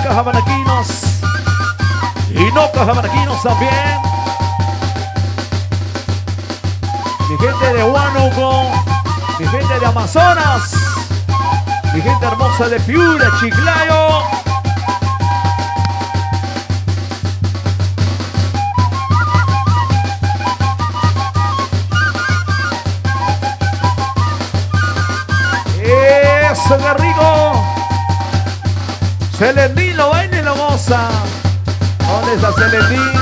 cajamaraquinos y no cajamaraquinos también. Mi gente de Huánuco, mi gente de Amazonas, mi gente hermosa de Piura, Chiclayo. ¡Eso, qué rico! Celendín lo baila y lo goza. ¿Dónde está Celendín?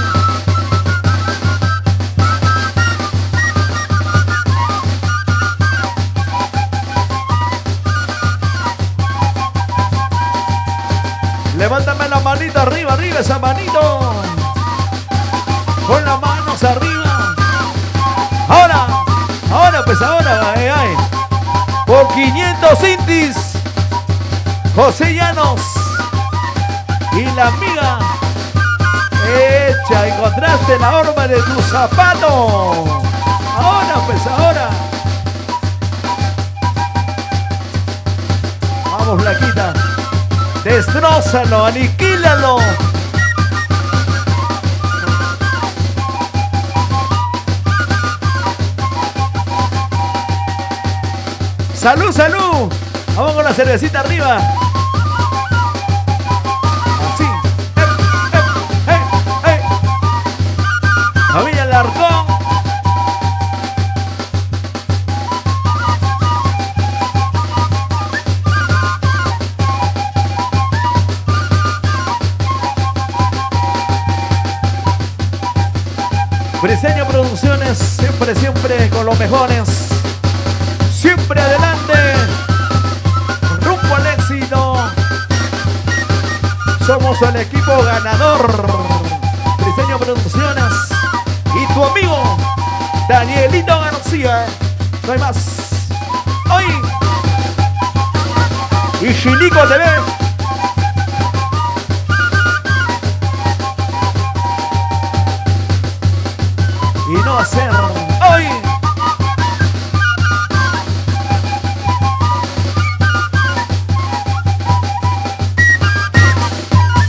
Levántame la manita arriba, arriba esa manito. Con las manos arriba. Ahora, pues ahora, por 500 intis, José Llanos y la amiga. Echa, encontraste la horma de tu zapato. Ahora, pues ahora. Vamos, Blanquita. Destrózalo, aniquílalo. ¡Salud, salud! Vamos con la cervecita arriba. Así. Familia Larcón. Briseño Producciones, siempre, siempre con los mejores. Siempre adelante, rumbo al éxito. Somos el equipo ganador. Briseño Producciones y tu amigo Danielito García. No hay más. Hoy y Chilico TV. Y no hacer hoy.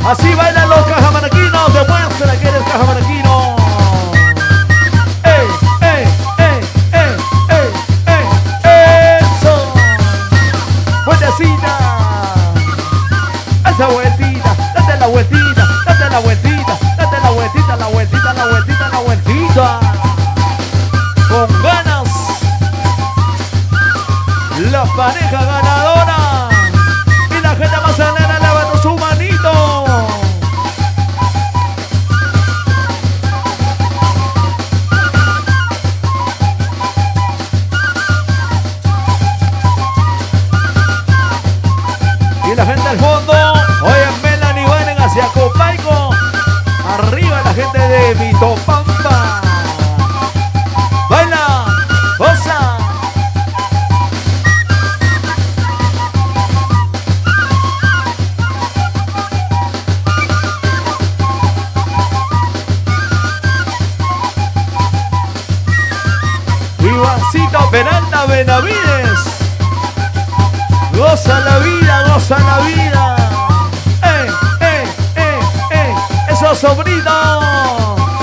Así bailan los cajamaraquinos. Demuestra que eres cajamaraquino. Eso. Vueltecita. Esa vueltita. Date la vueltita. Date la vueltita. Date la vueltita. La vueltita. La vueltita. La vueltita. Con ganas. La pareja ganadora. Y la gente más alegre levanta su manito. Y la gente al fondo. Oye, Melanie Baren hacia Copaico. Arriba la gente de Vitopampa. Baila, goza. Ivancito Peralta Benavides. Goza la vida, goza la vida. Esos sobrinos.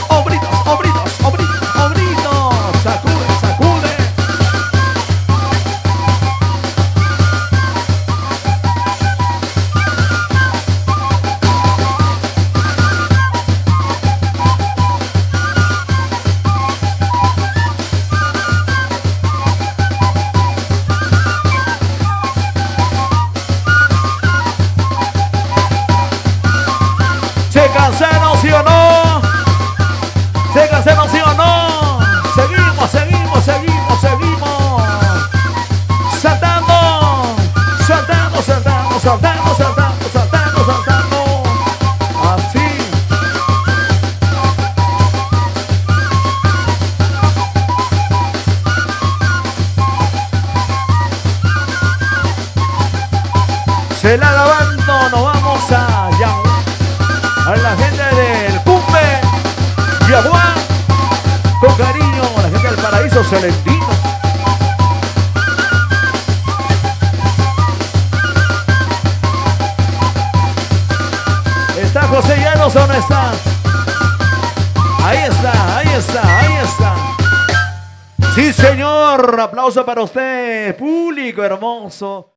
Hombritos, hombritos, hombritos, hombritos. Sacude, sacude. ¿Se cansaron, sí o no? ¿Se cansaron, sí o no? Seguimos, seguimos, seguimos, seguimos. Saltando, saltando, saltando, saltando, saltando, saltando, saltando. Así. Se la lavando, nos vamos allá. A la gente del Cumbe, Yaguá, con cariño, a la gente del Paraíso Celendino. hermosa, ¿dónde está? Ahí está, ahí está, ahí está. Sí, señor. Aplauso para usted, público hermoso.